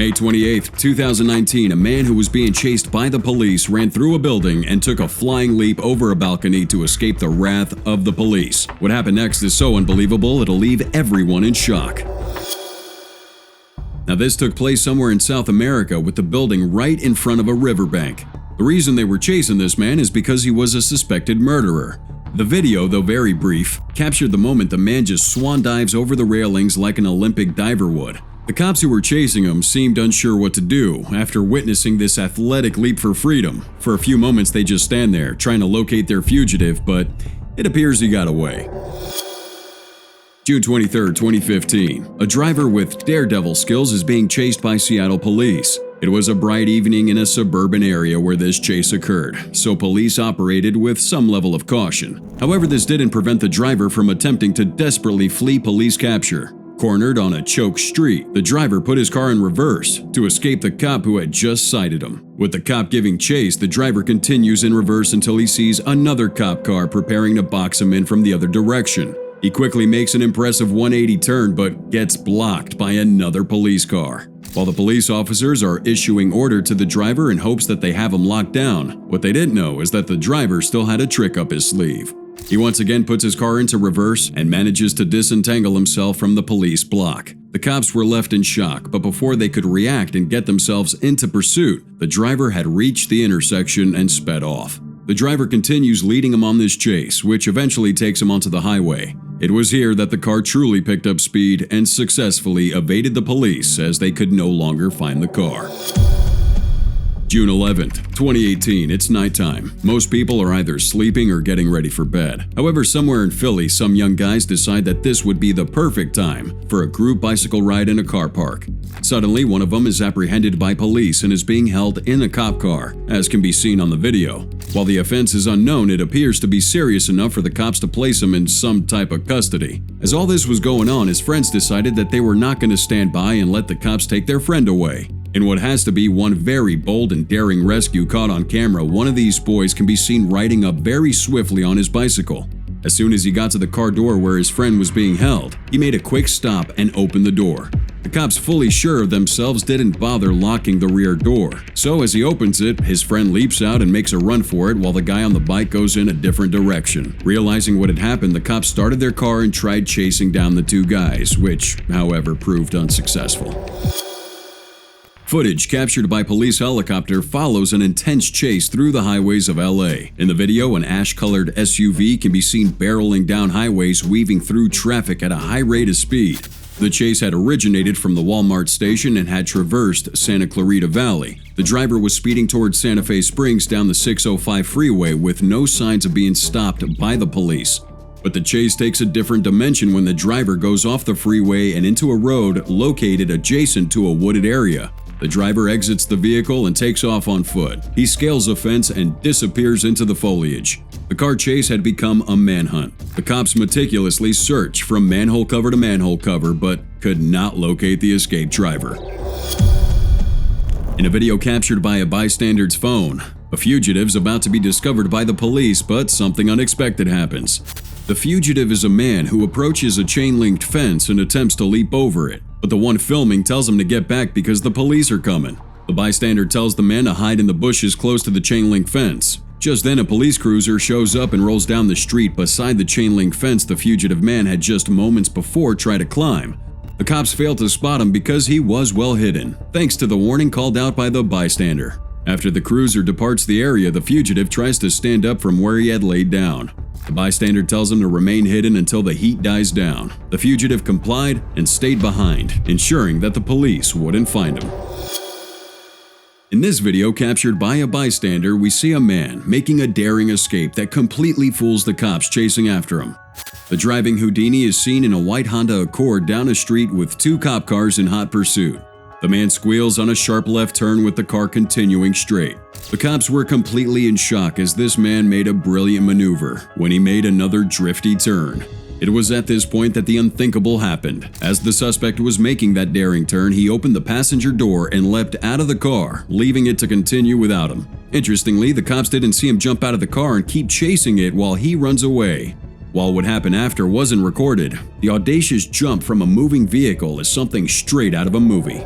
May 28, 2019, a man who was being chased by the police ran through a building and took a flying leap over a balcony to escape the wrath of the police. What happened next is so unbelievable it'll leave everyone in shock. Now this took place somewhere in South America with the building right in front of a riverbank. The reason they were chasing this man is because he was a suspected murderer. The video, though very brief, captured the moment the man just swan dives over the railings like an Olympic diver would. The cops who were chasing him seemed unsure what to do after witnessing this athletic leap for freedom. For a few moments they just stand there trying to locate their fugitive, but it appears he got away. June 23, 2015. A driver with Daredevil skills is being chased by Seattle police. It was a bright evening in a suburban area where this chase occurred, so police operated with some level of caution. However, this didn't prevent the driver from attempting to desperately flee police capture. Cornered on a choked street, the driver put his car in reverse to escape the cop who had just sighted him. With the cop giving chase, the driver continues in reverse until he sees another cop car preparing to box him in from the other direction. He quickly makes an impressive 180 turn but gets blocked by another police car. While the police officers are issuing order to the driver in hopes that they have him locked down, what they didn't know is that the driver still had a trick up his sleeve. He once again puts his car into reverse and manages to disentangle himself from the police block. The cops were left in shock, but before they could react and get themselves into pursuit, the driver had reached the intersection and sped off. The driver continues leading him on this chase, which eventually takes him onto the highway. It was here that the car truly picked up speed and successfully evaded the police as they could no longer find the car. June 11th, 2018, it's nighttime. Most people are either sleeping or getting ready for bed. However, somewhere in Philly, some young guys decide that this would be the perfect time for a group bicycle ride in a car park. Suddenly, one of them is apprehended by police and is being held in a cop car, as can be seen on the video. While the offense is unknown, it appears to be serious enough for the cops to place him in some type of custody. As all this was going on, his friends decided that they were not going to stand by and let the cops take their friend away. In what has to be one very bold and daring rescue caught on camera, one of these boys can be seen riding up very swiftly on his bicycle. As soon as he got to the car door where his friend was being held, he made a quick stop and opened the door. The cops, fully sure of themselves, didn't bother locking the rear door. So as he opens it, his friend leaps out and makes a run for it while the guy on the bike goes in a different direction. Realizing what had happened, the cops started their car and tried chasing down the two guys, which, however, proved unsuccessful. Footage captured by police helicopter follows an intense chase through the highways of LA. In the video, an ash-colored SUV can be seen barreling down highways, weaving through traffic at a high rate of speed. The chase had originated from the Walmart station and had traversed Santa Clarita Valley. The driver was speeding towards Santa Fe Springs down the 605 freeway with no signs of being stopped by the police. But the chase takes a different dimension when the driver goes off the freeway and into a road located adjacent to a wooded area. The driver exits the vehicle and takes off on foot. He scales a fence and disappears into the foliage. The car chase had become a manhunt. The cops meticulously searched from manhole cover to manhole cover, but could not locate the escaped driver. In a video captured by a bystander's phone, a fugitive's about to be discovered by the police, but something unexpected happens. The fugitive is a man who approaches a chain-linked fence and attempts to leap over it, but the one filming tells him to get back because the police are coming. The bystander tells the man to hide in the bushes close to the chain-link fence. Just then, a police cruiser shows up and rolls down the street beside the chain-link fence the fugitive man had just moments before tried to climb. The cops failed to spot him because he was well hidden, thanks to the warning called out by the bystander. After the cruiser departs the area, the fugitive tries to stand up from where he had laid down. The bystander tells him to remain hidden until the heat dies down. The fugitive complied and stayed behind, ensuring that the police wouldn't find him. In this video captured by a bystander, we see a man making a daring escape that completely fools the cops chasing after him. The driving Houdini is seen in a white Honda Accord down a street with two cop cars in hot pursuit. The man squeals on a sharp left turn with the car continuing straight. The cops were completely in shock as this man made a brilliant maneuver when he made another drifty turn. It was at this point that the unthinkable happened. As the suspect was making that daring turn, he opened the passenger door and leapt out of the car, leaving it to continue without him. Interestingly, the cops didn't see him jump out of the car and keep chasing it while he runs away. While what happened after wasn't recorded, the audacious jump from a moving vehicle is something straight out of a movie.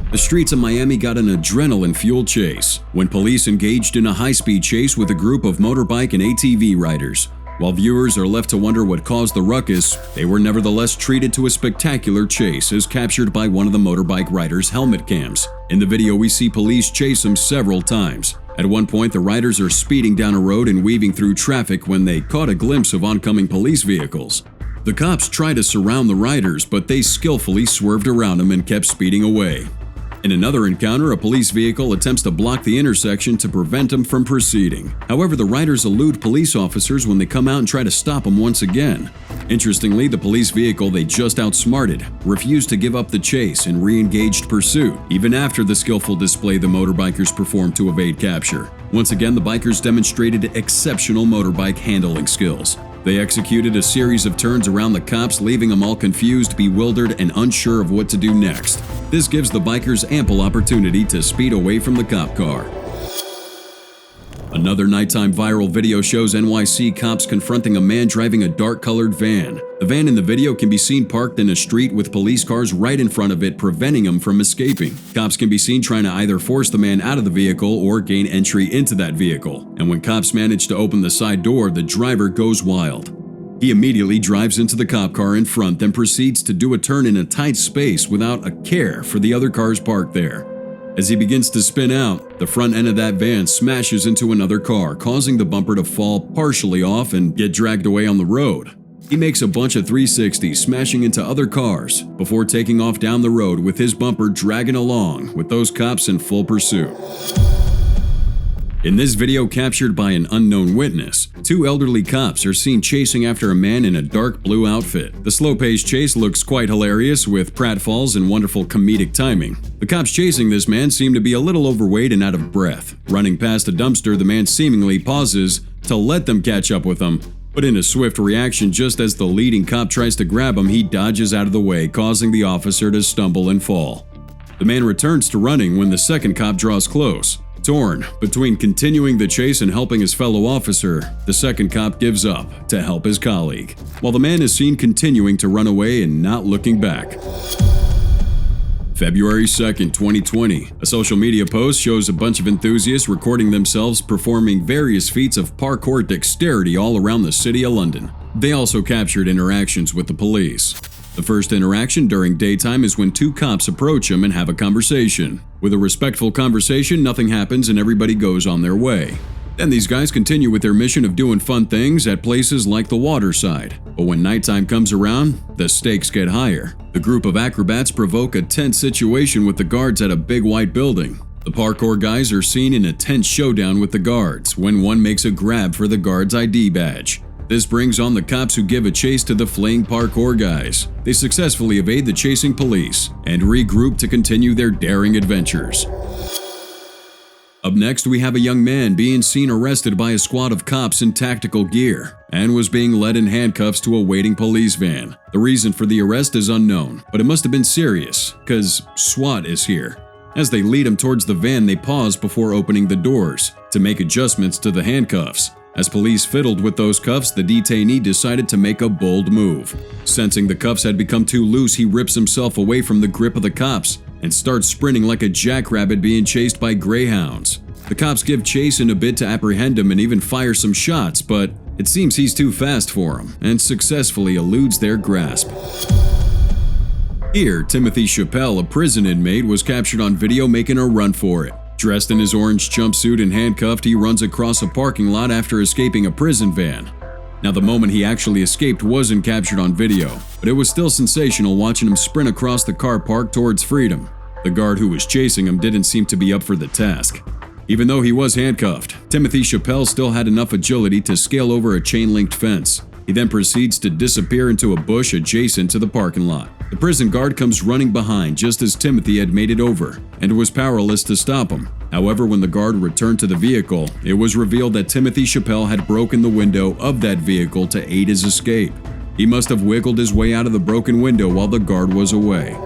The streets of Miami got an adrenaline-fueled chase when police engaged in a high-speed chase with a group of motorbike and ATV riders. While viewers are left to wonder what caused the ruckus, they were nevertheless treated to a spectacular chase as captured by one of the motorbike riders' helmet cams. In the video, we see police chase him several times. At one point, the riders are speeding down a road and weaving through traffic when they caught a glimpse of oncoming police vehicles. The cops try to surround the riders, but they skillfully swerved around them and kept speeding away. In another encounter, a police vehicle attempts to block the intersection to prevent them from proceeding. However, the riders elude police officers when they come out and try to stop them once again. Interestingly, the police vehicle they just outsmarted refused to give up the chase and re-engaged pursuit, even after the skillful display the motorbikers performed to evade capture. Once again, the bikers demonstrated exceptional motorbike handling skills. They executed a series of turns around the cops, leaving them all confused, bewildered, and unsure of what to do next. This gives the bikers ample opportunity to speed away from the cop car. Another nighttime viral video shows NYC cops confronting a man driving a dark-colored van. The van in the video can be seen parked in a street with police cars right in front of it, preventing him from escaping. Cops can be seen trying to either force the man out of the vehicle or gain entry into that vehicle. And when cops manage to open the side door, the driver goes wild. He immediately drives into the cop car in front, then proceeds to do a turn in a tight space without a care for the other cars parked there. As he begins to spin out, the front end of that van smashes into another car, causing the bumper to fall partially off and get dragged away on the road. He makes a bunch of 360s, smashing into other cars, before taking off down the road with his bumper dragging along, with those cops in full pursuit. In this video captured by an unknown witness, two elderly cops are seen chasing after a man in a dark blue outfit. The slow-paced chase looks quite hilarious, with pratfalls and wonderful comedic timing. The cops chasing this man seem to be a little overweight and out of breath. Running past a dumpster, the man seemingly pauses to let them catch up with him. But in a swift reaction, just as the leading cop tries to grab him, he dodges out of the way, causing the officer to stumble and fall. The man returns to running when the second cop draws close. Torn between continuing the chase and helping his fellow officer, the second cop gives up to help his colleague, while the man is seen continuing to run away and not looking back. February 2nd, 2020, a social media post shows a bunch of enthusiasts recording themselves performing various feats of parkour dexterity all around the city of London. They also captured interactions with the police. The first interaction during daytime is when two cops approach him and have a conversation. With a respectful conversation, nothing happens and everybody goes on their way. Then these guys continue with their mission of doing fun things at places like the waterside. But when nighttime comes around, the stakes get higher. The group of acrobats provoke a tense situation with the guards at a big white building. The parkour guys are seen in a tense showdown with the guards when one makes a grab for the guard's ID badge. This brings on the cops, who give a chase to the fleeing parkour guys. They successfully evade the chasing police and regroup to continue their daring adventures. Up next, we have a young man being seen arrested by a squad of cops in tactical gear and was being led in handcuffs to a waiting police van. The reason for the arrest is unknown, but it must have been serious, because SWAT is here. As they lead him towards the van, they pause before opening the doors to make adjustments to the handcuffs. As police fiddled with those cuffs, the detainee decided to make a bold move. Sensing the cuffs had become too loose, he rips himself away from the grip of the cops and starts sprinting like a jackrabbit being chased by greyhounds. The cops give chase in a bid to apprehend him and even fire some shots, but it seems he's too fast for them and successfully eludes their grasp. Here, Timothy Chappelle, a prison inmate, was captured on video making a run for it. Dressed in his orange jumpsuit and handcuffed, he runs across a parking lot after escaping a prison van. Now, the moment he actually escaped wasn't captured on video, but it was still sensational watching him sprint across the car park towards freedom. The guard who was chasing him didn't seem to be up for the task. Even though he was handcuffed, Timothy Chappelle still had enough agility to scale over a chain-linked fence. He then proceeds to disappear into a bush adjacent to the parking lot. The prison guard comes running behind just as Timothy had made it over and was powerless to stop him. However, when the guard returned to the vehicle, it was revealed that Timothy Chappelle had broken the window of that vehicle to aid his escape. He must have wiggled his way out of the broken window while the guard was away.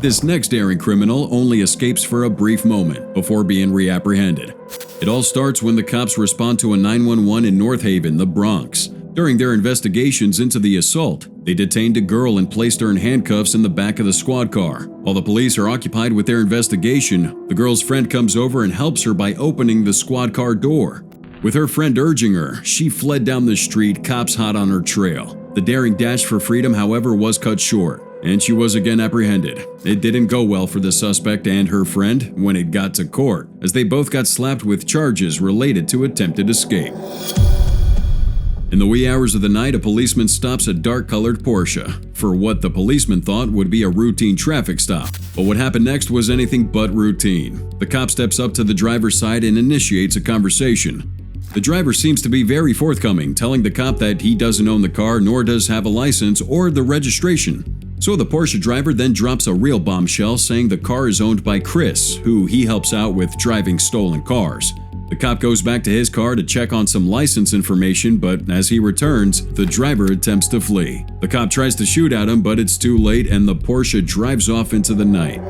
This next daring criminal only escapes for a brief moment before being reapprehended. It all starts when the cops respond to a 911 in North Haven, the Bronx. During their investigations into the assault, they detained a girl and placed her in handcuffs in the back of the squad car. While the police are occupied with their investigation, the girl's friend comes over and helps her by opening the squad car door. With her friend urging her, she fled down the street, cops hot on her trail. The daring dash for freedom, however, was cut short, and she was again apprehended. It didn't go well for the suspect and her friend when it got to court, as they both got slapped with charges related to attempted escape. In the wee hours of the night, a policeman stops a dark-colored Porsche for what the policeman thought would be a routine traffic stop. But what happened next was anything but routine. The cop steps up to the driver's side and initiates a conversation. The driver seems to be very forthcoming, telling the cop that he doesn't own the car nor does have a license or the registration. So the Porsche driver then drops a real bombshell, saying the car is owned by Chris, who he helps out with driving stolen cars. The cop goes back to his car to check on some license information, but as he returns, the driver attempts to flee. The cop tries to shoot at him, but it's too late and the Porsche drives off into the night.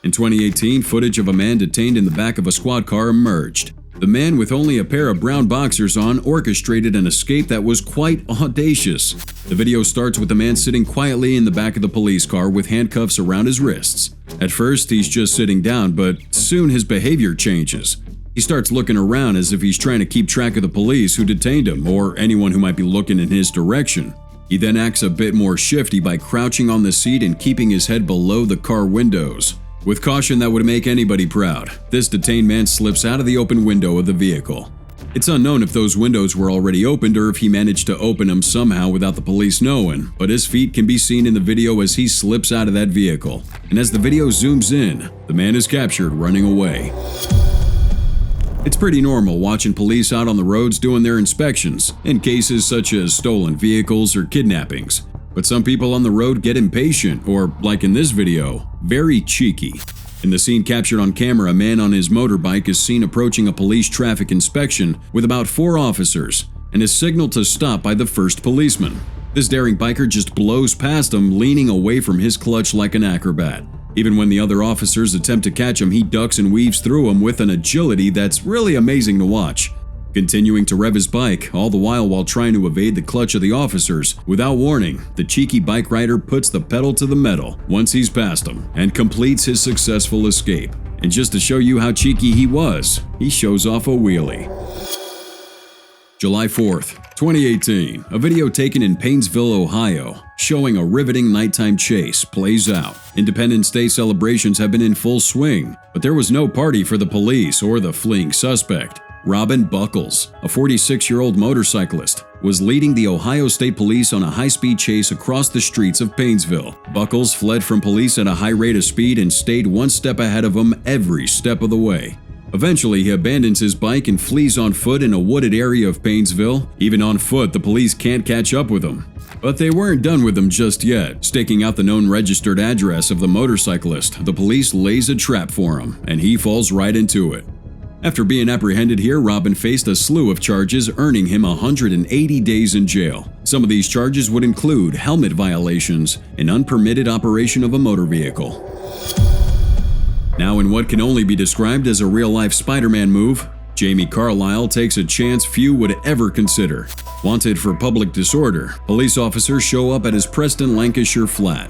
In 2018, footage of a man detained in the back of a squad car emerged. The man, with only a pair of brown boxers on, orchestrated an escape that was quite audacious. The video starts with the man sitting quietly in the back of the police car with handcuffs around his wrists. At first, he's just sitting down, but soon his behavior changes. He starts looking around as if he's trying to keep track of the police who detained him or anyone who might be looking in his direction. He then acts a bit more shifty by crouching on the seat and keeping his head below the car windows. With caution that would make anybody proud, this detained man slips out of the open window of the vehicle. It's unknown if those windows were already opened or if he managed to open them somehow without the police knowing, but his feet can be seen in the video as he slips out of that vehicle. And as the video zooms in, the man is captured running away. It's pretty normal watching police out on the roads doing their inspections in cases such as stolen vehicles or kidnappings. But some people on the road get impatient or, like in this video, very cheeky. In the scene captured on camera, a man on his motorbike is seen approaching a police traffic inspection with about 4 officers and is signaled to stop by the first policeman. This daring biker just blows past him, leaning away from his clutch like an acrobat. Even when the other officers attempt to catch him, he ducks and weaves through them with an agility that's really amazing to watch. Continuing to rev his bike, all the while trying to evade the clutch of the officers. Without warning, the cheeky bike rider puts the pedal to the metal once he's past them and completes his successful escape. And just to show you how cheeky he was, he shows off a wheelie. July 4th, 2018, a video taken in Painesville, Ohio, showing a riveting nighttime chase plays out. Independence Day celebrations have been in full swing, but there was no party for the police or the fleeing suspect. Robin Buckles, a 46-year-old motorcyclist, was leading the Ohio State Police on a high-speed chase across the streets of Painesville. Buckles fled from police at a high rate of speed and stayed one step ahead of them every step of the way. Eventually, he abandons his bike and flees on foot in a wooded area of Painesville. Even on foot, the police can't catch up with him. But they weren't done with him just yet. Staking out the known registered address of the motorcyclist, the police lays a trap for him, and he falls right into it. After being apprehended here, Robin faced a slew of charges, earning him 180 days in jail. Some of these charges would include helmet violations and unpermitted operation of a motor vehicle. Now, in what can only be described as a real-life Spider-Man move, Jamie Carlisle takes a chance few would ever consider. Wanted for public disorder, police officers show up at his Preston, Lancashire flat.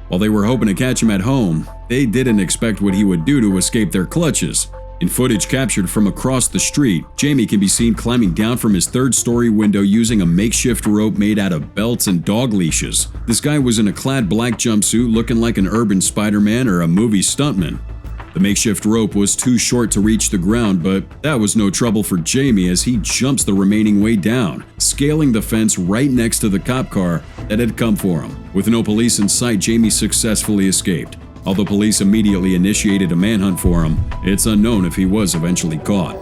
While they were hoping to catch him at home, they didn't expect what he would do to escape their clutches. In footage captured from across the street, Jamie can be seen climbing down from his third-story window using a makeshift rope made out of belts and dog leashes. This guy was in a clad black jumpsuit looking like an urban Spider-Man or a movie stuntman. The makeshift rope was too short to reach the ground, but that was no trouble for Jamie as he jumps the remaining way down, scaling the fence right next to the cop car that had come for him. With no police in sight, Jamie successfully escaped. Although police immediately initiated a manhunt for him, it's unknown if he was eventually caught.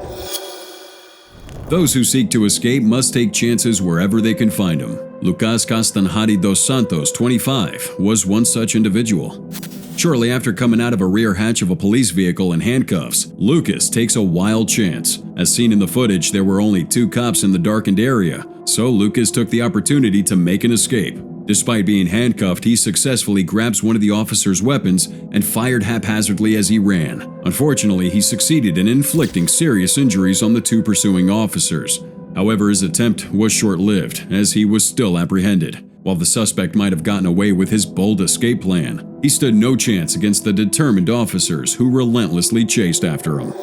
Those who seek to escape must take chances wherever they can find them. Lucas Castanjari dos Santos, 25, was one such individual. Shortly after coming out of a rear hatch of a police vehicle in handcuffs, Lucas takes a wild chance. As seen in the footage, there were only 2 cops in the darkened area, so Lucas took the opportunity to make an escape. Despite being handcuffed, he successfully grabs one of the officer's weapons and fired haphazardly as he ran. Unfortunately, he succeeded in inflicting serious injuries on the 2 pursuing officers. However, his attempt was short-lived, as he was still apprehended. While the suspect might have gotten away with his bold escape plan, he stood no chance against the determined officers who relentlessly chased after him.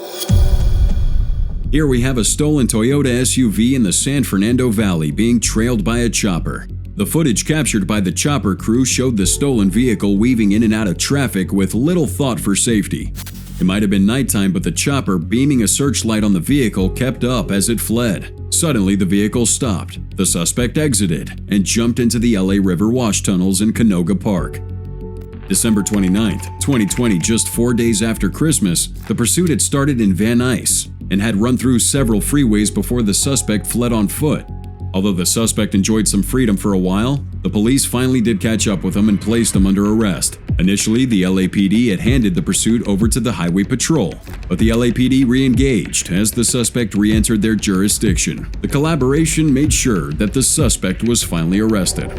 Here we have a stolen Toyota SUV in the San Fernando Valley being trailed by a chopper. The footage captured by the chopper crew showed the stolen vehicle weaving in and out of traffic with little thought for safety. It might have been nighttime, but the chopper, beaming a searchlight on the vehicle, kept up as it fled. Suddenly, the vehicle stopped. The suspect exited and jumped into the LA River wash tunnels in Canoga Park. December 29, 2020, just 4 days after Christmas, the pursuit had started in Van Nuys and had run through several freeways before the suspect fled on foot. Although the suspect enjoyed some freedom for a while, the police finally did catch up with him and placed him under arrest. Initially, the LAPD had handed the pursuit over to the Highway Patrol, but the LAPD re-engaged as the suspect re-entered their jurisdiction. The collaboration made sure that the suspect was finally arrested.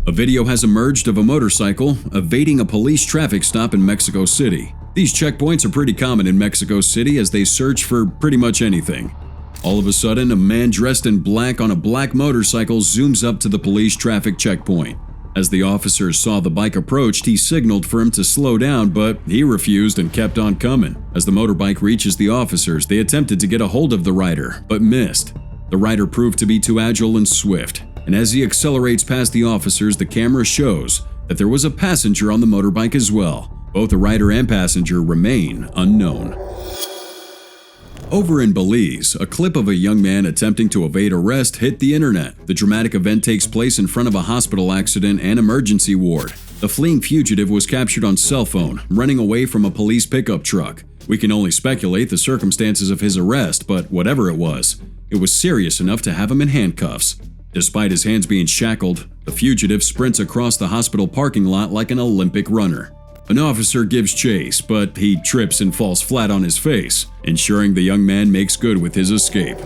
A video has emerged of a motorcycle evading a police traffic stop in Mexico City. These checkpoints are pretty common in Mexico City as they search for pretty much anything. All of a sudden, a man dressed in black on a black motorcycle zooms up to the police traffic checkpoint. As the officers saw the bike approached, he signaled for him to slow down, but he refused and kept on coming. As the motorbike reaches the officers, they attempted to get a hold of the rider, but missed. The rider proved to be too agile and swift, and as he accelerates past the officers, the camera shows that there was a passenger on the motorbike as well. Both the rider and passenger remain unknown. Over in Belize, a clip of a young man attempting to evade arrest hit the internet. The dramatic event takes place in front of a hospital accident and emergency ward. The fleeing fugitive was captured on cell phone, running away from a police pickup truck. We can only speculate the circumstances of his arrest, but whatever it was serious enough to have him in handcuffs. Despite his hands being shackled, the fugitive sprints across the hospital parking lot like an Olympic runner. An officer gives chase, but he trips and falls flat on his face, ensuring the young man makes good with his escape.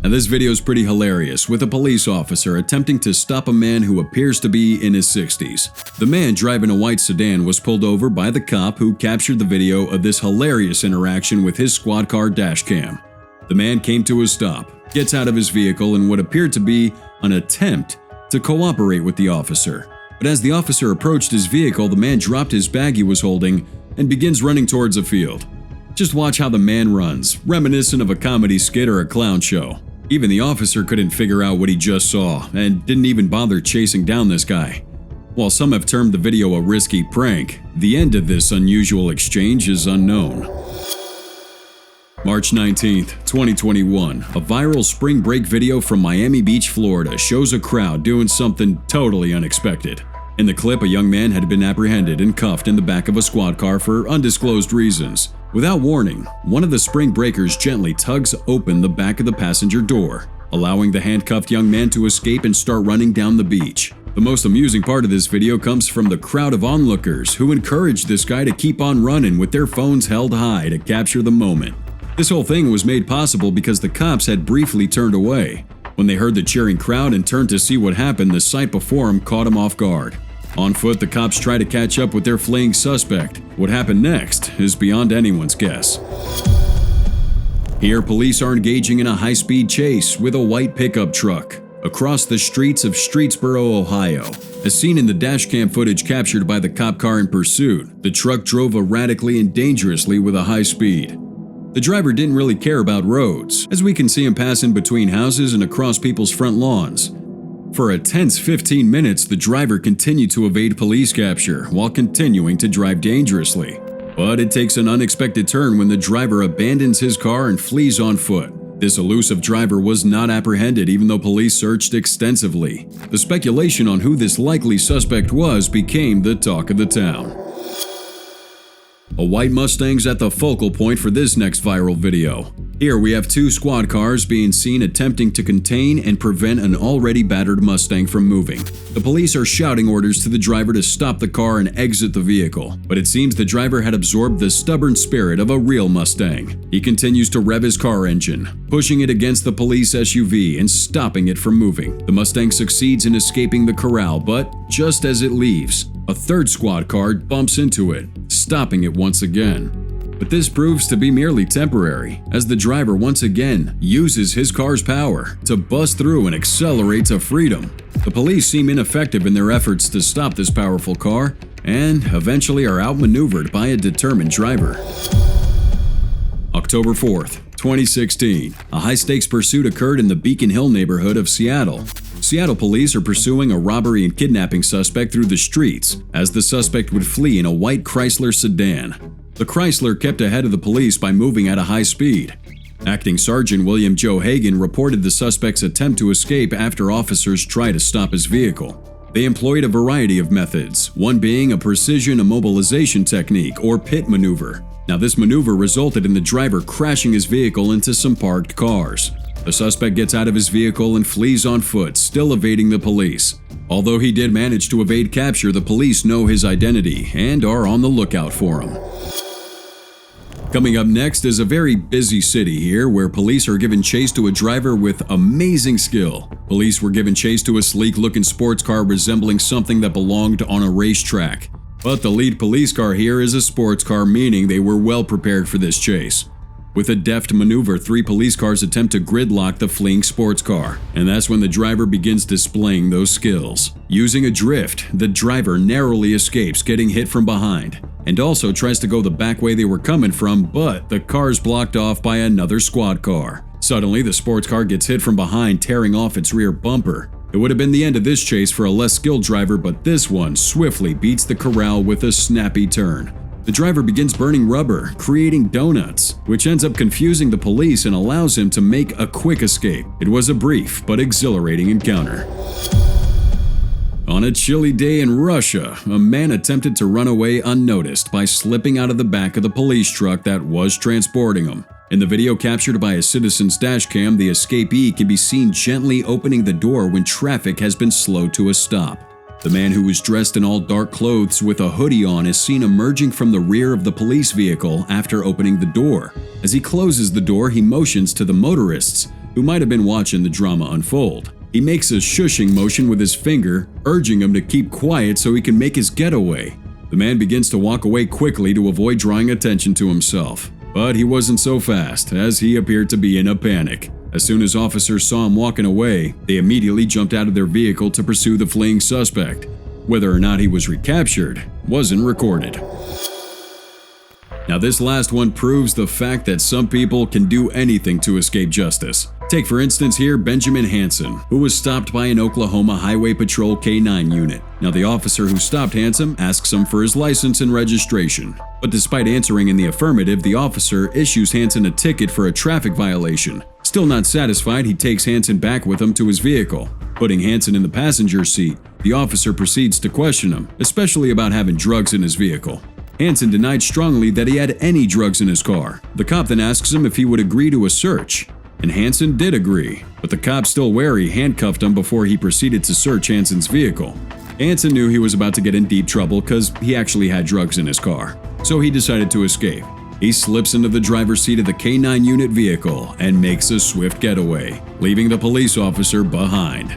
Now this video is pretty hilarious, with a police officer attempting to stop a man who appears to be in his 60s. The man driving a white sedan was pulled over by the cop who captured the video of this hilarious interaction with his squad car dash cam. The man came to a stop, gets out of his vehicle in what appeared to be an attempt to cooperate with the officer. But as the officer approached his vehicle, the man dropped his bag he was holding and begins running towards a field. Just watch how the man runs, reminiscent of a comedy skit or a clown show. Even the officer couldn't figure out what he just saw and didn't even bother chasing down this guy. While some have termed the video a risky prank, the end of this unusual exchange is unknown. March 19, 2021, a viral spring break video from Miami Beach, Florida shows a crowd doing something totally unexpected. In the clip, a young man had been apprehended and cuffed in the back of a squad car for undisclosed reasons. Without warning, one of the spring breakers gently tugs open the back of the passenger door, allowing the handcuffed young man to escape and start running down the beach. The most amusing part of this video comes from the crowd of onlookers who encouraged this guy to keep on running with their phones held high to capture the moment. This whole thing was made possible because the cops had briefly turned away. When they heard the cheering crowd and turned to see what happened, the sight before them caught them off guard. On foot, the cops try to catch up with their fleeing suspect. What happened next is beyond anyone's guess. Here, police are engaging in a high-speed chase with a white pickup truck across the streets of Streetsboro, Ohio. As seen in the dashcam footage captured by the cop car in pursuit, the truck drove erratically and dangerously with a high speed. The driver didn't really care about roads, as we can see him passing between houses and across people's front lawns. For a tense 15 minutes, the driver continued to evade police capture while continuing to drive dangerously. But it takes an unexpected turn when the driver abandons his car and flees on foot. This elusive driver was not apprehended even though police searched extensively. The speculation on who this likely suspect was became the talk of the town. A white Mustang's at the focal point for this next viral video. Here we have two squad cars being seen attempting to contain and prevent an already battered Mustang from moving. The police are shouting orders to the driver to stop the car and exit the vehicle, but it seems the driver had absorbed the stubborn spirit of a real Mustang. He continues to rev his car engine, pushing it against the police SUV and stopping it from moving. The Mustang succeeds in escaping the corral, but just as it leaves, a third squad car bumps into it, stopping it once again. But this proves to be merely temporary, as the driver once again uses his car's power to bust through and accelerate to freedom. The police seem ineffective in their efforts to stop this powerful car, and eventually are outmaneuvered by a determined driver. October 4th, 2016, a high-stakes pursuit occurred in the Beacon Hill neighborhood of Seattle. Seattle police are pursuing a robbery and kidnapping suspect through the streets, as the suspect would flee in a white Chrysler sedan. The Chrysler kept ahead of the police by moving at a high speed. Acting Sergeant William Joe Hagan reported the suspect's attempt to escape after officers tried to stop his vehicle. They employed a variety of methods, one being a precision immobilization technique or pit maneuver. Now, this maneuver resulted in the driver crashing his vehicle into some parked cars. The suspect gets out of his vehicle and flees on foot, still evading the police. Although he did manage to evade capture, the police know his identity and are on the lookout for him. Coming up next is a very busy city here where police are giving chase to a driver with amazing skill. Police were giving chase to a sleek-looking sports car resembling something that belonged on a racetrack. But the lead police car here is a sports car, meaning they were well prepared for this chase. With a deft maneuver, 3 police cars attempt to gridlock the fleeing sports car, and that's when the driver begins displaying those skills. Using a drift, the driver narrowly escapes getting hit from behind, and also tries to go the back way they were coming from, but the car is blocked off by another squad car. Suddenly, the sports car gets hit from behind, tearing off its rear bumper. It would have been the end of this chase for a less skilled driver, but this one swiftly beats the corral with a snappy turn. The driver begins burning rubber, creating donuts, which ends up confusing the police and allows him to make a quick escape. It was a brief but exhilarating encounter. On a chilly day in Russia, a man attempted to run away unnoticed by slipping out of the back of the police truck that was transporting him. In the video captured by a citizen's dashcam, the escapee can be seen gently opening the door when traffic has been slowed to a stop. The man, who was dressed in all dark clothes with a hoodie on, is seen emerging from the rear of the police vehicle after opening the door. As he closes the door, he motions to the motorists, who might have been watching the drama unfold. He makes a shushing motion with his finger, urging him to keep quiet so he can make his getaway. The man begins to walk away quickly to avoid drawing attention to himself. But he wasn't so fast, as he appeared to be in a panic. As soon as officers saw him walking away, they immediately jumped out of their vehicle to pursue the fleeing suspect. Whether or not he was recaptured wasn't recorded. Now, this last one proves the fact that some people can do anything to escape justice. Take for instance here Benjamin Hansen, who was stopped by an Oklahoma Highway Patrol K-9 unit. Now, the officer who stopped Hansen asks him for his license and registration. But despite answering in the affirmative, the officer issues Hansen a ticket for a traffic violation. Still not satisfied, he takes Hansen back with him to his vehicle. Putting Hansen in the passenger seat, the officer proceeds to question him, especially about having drugs in his vehicle. Hansen denied strongly that he had any drugs in his car. The cop then asks him if he would agree to a search, and Hansen did agree, but the cop, still wary, handcuffed him before he proceeded to search Hansen's vehicle. Hansen knew he was about to get in deep trouble because he actually had drugs in his car, so he decided to escape. He slips into the driver's seat of the K-9 unit vehicle and makes a swift getaway, leaving the police officer behind.